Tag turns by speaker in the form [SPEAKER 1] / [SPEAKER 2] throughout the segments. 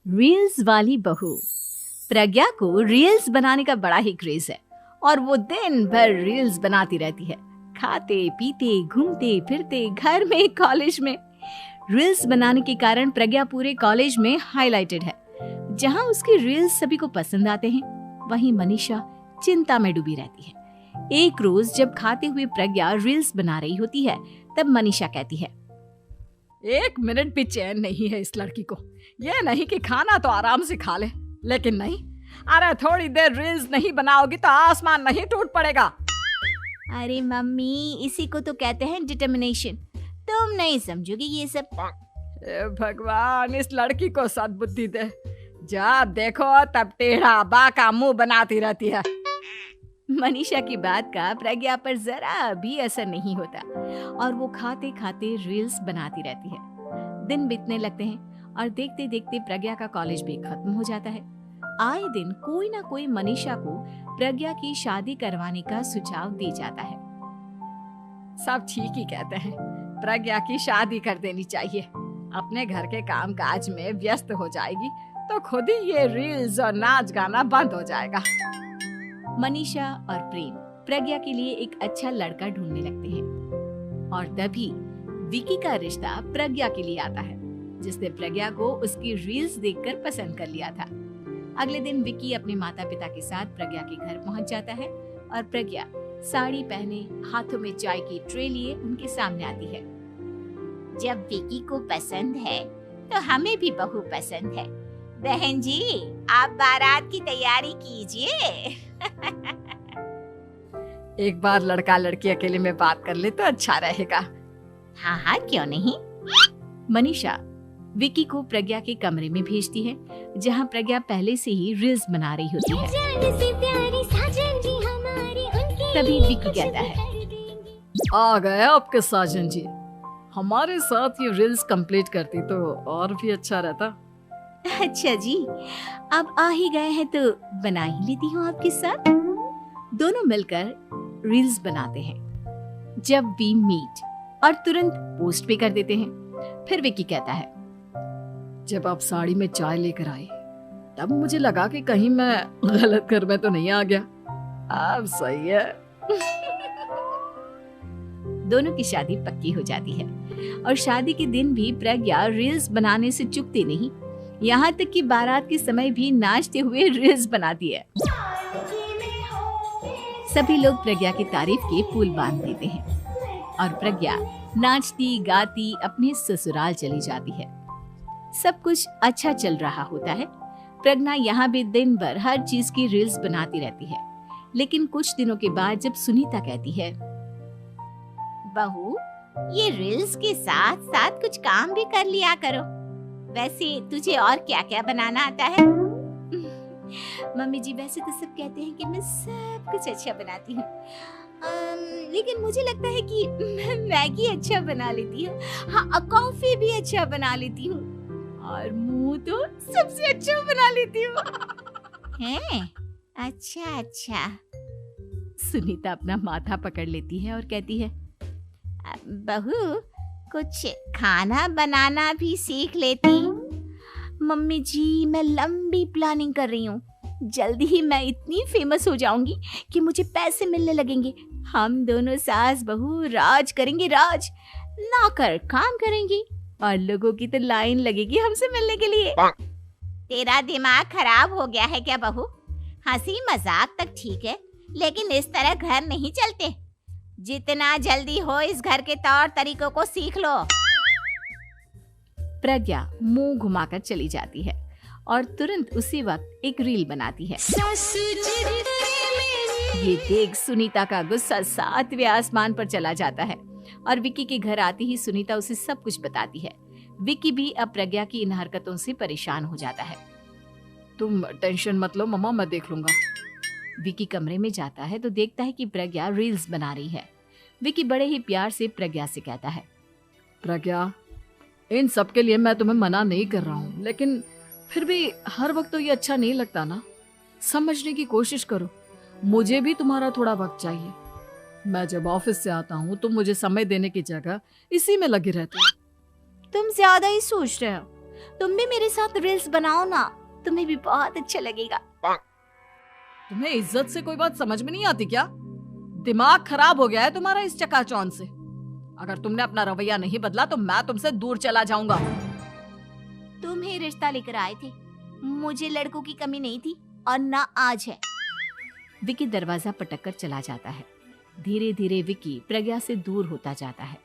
[SPEAKER 1] Reels वाली बहू। प्रज्ञा को रील्स बनाने का बड़ा ही क्रेज है और वो दिन भर रील्स बनाती रहती है। खाते पीते घूमते फिरते घर में कॉलेज में रील्स बनाने के कारण प्रज्ञा पूरे कॉलेज में हाईलाइटेड है। जहां उसकी रील्स सभी को पसंद आते हैं, वहीं मनीषा चिंता में डूबी रहती है। एक रोज जब खाते हुए प्रज्ञा रील्स बना रही होती है, तब मनीषा कहती है,
[SPEAKER 2] 1 मिनट भी चैन नहीं है इस लड़की को। ये नहीं कि खाना तो आराम से खा ले, लेकिन नहीं, अरे थोड़ी देर रील्स नहीं बनाओगी तो आसमान नहीं टूट पड़ेगा।
[SPEAKER 1] अरे मम्मी, इसी को तो कहते हैं डिटर्मिनेशन। तुम नहीं समझोगी ये सब।
[SPEAKER 2] भगवान, इस लड़की को सद्बुद्धि दे। जब देखो तब टेढ़ा बाका मुंह बनाती रहती है।
[SPEAKER 1] मनीषा की बात का प्रज्ञा पर जरा भी असर नहीं होता और वो खाते खाते रील्स बनाती रहती है। दिन बीतने लगते हैं और देखते देखते प्रज्ञा का कॉलेज भी खत्म हो जाता है। आए दिन कोई ना कोई मनीषा को प्रज्ञा की शादी करवाने का सुझाव दे जाता है।
[SPEAKER 2] सब ठीक ही कहते हैं, प्रज्ञा की शादी कर देनी चाहिए। अपने घर के काम काज में व्यस्त हो जाएगी तो खुद ही ये रील्स और नाच गाना बंद हो जाएगा।
[SPEAKER 1] मनीषा और प्रेम प्रज्ञा के लिए एक अच्छा लड़का ढूंढने लगते हैं और तभी विकी का रिश्ता प्रज्ञा के लिए आता है, जिसने प्रज्ञा को उसकी रील्स देखकर पसंद कर लिया था। अगले दिन विकी अपने माता पिता के साथ प्रज्ञा के घर पहुंच जाता है और प्रज्ञा साड़ी पहने हाथों में चाय की ट्रे लिए उनके सामने आती है।
[SPEAKER 3] जब विकी को पसंद है तो हमें भी बहू पसंद है। बहन जी, आप बारात की तैयारी कीजिए।
[SPEAKER 2] एक बार लड़का लड़की अकेले में बात कर ले तो अच्छा रहेगा।
[SPEAKER 3] हाँ हाँ, क्यों नहीं।
[SPEAKER 1] मनीषा विकी को प्रज्ञा के कमरे में भेजती है, जहां प्रज्ञा पहले से ही रील्स बना रही होती है। तभी विकी कहता है,
[SPEAKER 2] आ गए आपके साजन जी। हमारे साथ ये रील्स कंप्लीट करती तो और भी अच्छा रहता।
[SPEAKER 1] अच्छा जी, अब आ ही गए हैं तो बना ही लेती हूँ आपके साथ। दोनों मिलकर रील्स बनाते हैं। जब वी मीट और तुरंत पोस्ट भी कर देते हैं। फिर विकी कहता है,
[SPEAKER 2] जब आप साड़ी में चाय लेकर आए तब मुझे लगा कि कहीं मैं गलत घर में तो नहीं आ गया। अब सही है।
[SPEAKER 1] दोनों की शादी पक्की हो जाती है और शादी के दिन भी प्रज्ञा रील्स बनाने से चूकती नहीं। यहाँ तक कि बारात के समय भी नाचते हुए रील्स बनाती है। सभी लोग प्रज्ञा की तारीफ के पुल बांध देते हैं और प्रज्ञा नाचती गाती अपने ससुराल चली जाती है। सब कुछ अच्छा चल रहा होता है। प्रज्ञा यहाँ भी दिन भर हर चीज की रील्स बनाती रहती है। लेकिन कुछ दिनों के बाद जब सुनीता कहती है,
[SPEAKER 3] बहू, ये रील्स के साथ साथ कुछ काम भी कर लिया करो। वैसे तुझे और क्या क्या बनाना आता है?
[SPEAKER 1] मम्मी जी, वैसे तो सब कहते हैं कि मैं सब कुछ अच्छा बनाती हूँ, लेकिन मुझे लगता है कि मैं मैगी अच्छा बना लेती हूँ। हाँ, कॉफी भी अच्छा बना लेती हूँ और मुंह तो सबसे अच्छा बना लेती हूँ।
[SPEAKER 3] हैं? अच्छा अच्छा।
[SPEAKER 1] सुनीता अपना माथा पकड़ लेती है और कहती है,
[SPEAKER 3] बहू, कुछ खाना बनाना भी सीख लेती।
[SPEAKER 1] मम्मी जी, मैं लंबी प्लानिंग कर रही हूँ। जल्दी ही मैं इतनी फेमस हो जाऊंगी कि मुझे पैसे मिलने लगेंगे। हम दोनों सास बहू राज करेंगे, राज। नौकर काम करेंगे और लोगों की तो लाइन लगेगी हमसे मिलने के लिए।
[SPEAKER 3] तेरा दिमाग खराब हो गया है क्या बहू? हंसी मजाक तक ठीक है, लेकिन इस तरह घर नहीं चलते। जितना जल्दी हो इस घर के तौर तरीकों को सीख लो।
[SPEAKER 1] प्रज्ञा मुंह घुमाकर चली जाती है और तुरंत उसी वक्त एक रील बनाती है। ये देख सुनीता का गुस्सा 7वें आसमान पर चला जाता है और विकी के घर आती ही सुनीता उसे सब कुछ बताती है। विकी भी अब प्रज्ञा की इन हरकतों से परेशान हो जाता है।
[SPEAKER 2] तुम टेंशन मत लो मम्मा, मैं देख लूंगा।
[SPEAKER 1] विकी कमरे में जाता है तो देखता है कि प्रज्ञा रील्स बना रही है। विकी बड़े ही प्यार से प्रज्ञा से कहता है,
[SPEAKER 2] प्रज्ञा, इन सब के लिए मैं तुम्हें मना नहीं कर रहा हूँ, लेकिन फिर भी हर वक्त तो ये अच्छा नहीं लगता ना। समझने की कोशिश करो, मुझे भी तुम्हारा थोड़ा वक्त चाहिए। मैं जब ऑफिस से आता हूँ तो मुझे समय देने की जगह इसी में लगी रहती है।
[SPEAKER 1] तुम ज्यादा ही सोच रहे हो। तुम भी मेरे साथ रील्स बनाओ ना, तुम्हें भी बहुत अच्छा लगेगा।
[SPEAKER 2] तुम्हें इज्जत से कोई बात समझ में नहीं आती क्या? दिमाग खराब हो गया है तुम्हारा इस चकाचौंध से। अगर तुमने अपना रवैया नहीं बदला तो मैं तुमसे दूर चला जाऊंगा।
[SPEAKER 3] तुम ही रिश्ता लेकर आए थे, मुझे लड़कों की कमी नहीं थी और ना आज है।
[SPEAKER 1] विकी दरवाजा पटक कर चला जाता है। धीरे धीरे विकी प्रज्ञा से दूर होता जाता है।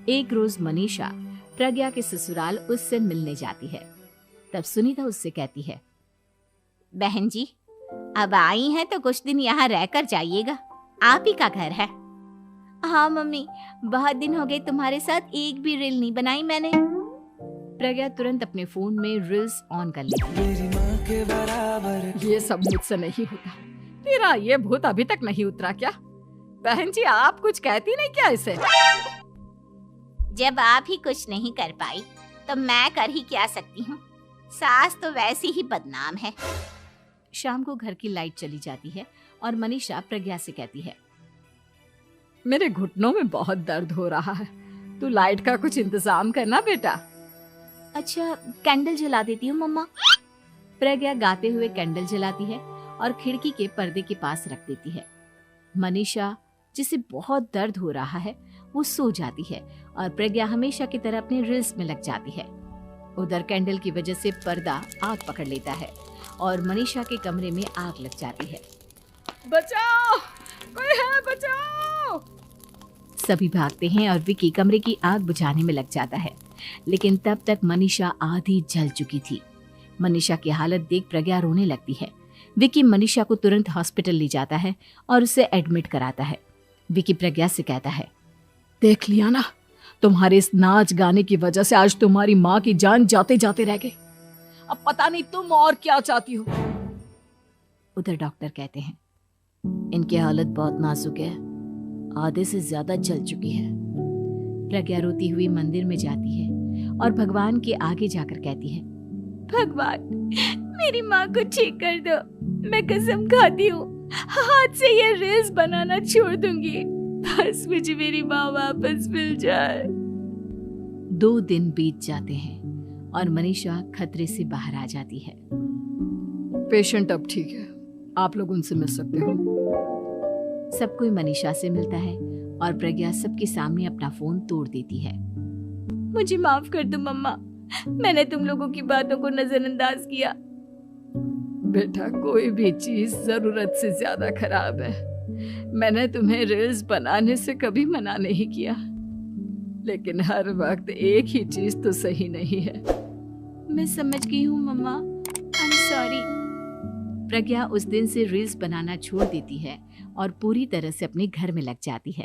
[SPEAKER 1] एक रोज मनीषा प्रज्ञा के ससुराल उससे मिलने जाती है। तब सुनीता उससे कहती है,
[SPEAKER 3] बहन जी, अब आई हैं तो कुछ दिन यहाँ रहकर जाइएगा, आप ही का घर है। हाँ मम्मी, बहुत दिन हो गए तुम्हारे साथ एक भी रील नहीं बनाई मैंने।
[SPEAKER 1] प्रज्ञा तुरंत अपने फोन में रील्स ऑन कर लेती है।
[SPEAKER 2] ये सब मुझसे नहीं होता। तेरा ये भूत अभी तक नहीं उतरा क्या? बहन जी, आप कुछ कहती नहीं क्या इसे?
[SPEAKER 3] जब आप ही कुछ नहीं कर पाई तो मैं कर ही क्या सकती हूँ। सास तो वैसी ही बदनाम है।
[SPEAKER 1] शाम को घर की लाइट चली जाती है और मनीषा प्रज्ञा से कहती है,
[SPEAKER 2] मेरे घुटनों में बहुत दर्द हो रहा है, तू लाइट का कुछ इंतजाम करना बेटा।
[SPEAKER 1] अच्छा, कैंडल जला देती हूँ मम्मा। प्रज्ञा गाते हुए कैंडल जलाती है और खिड़की के पर्दे के पास रख देती है। मनीषा, जिसे बहुत दर्द हो रहा है, वो सो जाती है और प्रज्ञा हमेशा की तरह अपने रील्स में लग जाती है। उधर कैंडल की वजह से पर्दा आग पकड़ लेता है और मनीषा के कमरे में आग लग जाती है।
[SPEAKER 2] बचाओ, कोई है, बचाओ।
[SPEAKER 1] सभी भागते हैं और विकी कमरे की आग बुझाने में लग जाता है, लेकिन तब तक मनीषा आधी जल चुकी थी। मनीषा की हालत देख प्रज्ञा रोने लगती है। विकी मनीषा को तुरंत हॉस्पिटल ले जाता है और उसे एडमिट कराता है। विकी प्रज्ञा से कहता है,
[SPEAKER 2] देख लिया ना, तुम्हारे इस नाच गाने की वजह से आज तुम्हारी माँ की जान जाते जाते रह गई। अब पता नहीं तुम और क्या चाहती हो।
[SPEAKER 1] उधर डॉक्टर कहते हैं, इनकी हालत बहुत नाजुक है, आधे से ज्यादा जल चुकी है। प्रज्ञा रोती हुई मंदिर में जाती है और भगवान के आगे जाकर कहती है, भगवान, मेरी माँ को ठीक कर दो। मैं कसम खाती हूँ, हाथ से ये रील्स बनाना छोड़ दूंगी। बस मुझे मेरी माँ वापस मिल जाए। 2 दिन बीत जाते हैं और मनीषा खतरे से बाहर आ जाती है।
[SPEAKER 2] पेशेंट अब ठीक है, आप लोग उनसे मिल सकते हो।
[SPEAKER 1] सब कोई मनीषा से मिलता है और प्रज्ञा सबके सामने अपना फोन तोड़ देती है। मुझे माफ कर दो मम्मा, मैंने तुम लोगों की बातों को नजरअंदाज किया।
[SPEAKER 2] बेटा, कोई भी चीज जरूरत से ज्यादा खराब है। मैंने तुम्हें रील्स बनाने से कभी मना नहीं किया, लेकिन हर वक्त एक ही चीज तो सही नहीं है।
[SPEAKER 1] मैं समझ गई हूँ मम्मा, आई एम सॉरी। प्रज्ञा उस दिन से रील्स बनाना छोड़ देती है और पूरी तरह से अपने घर में लग जाती है।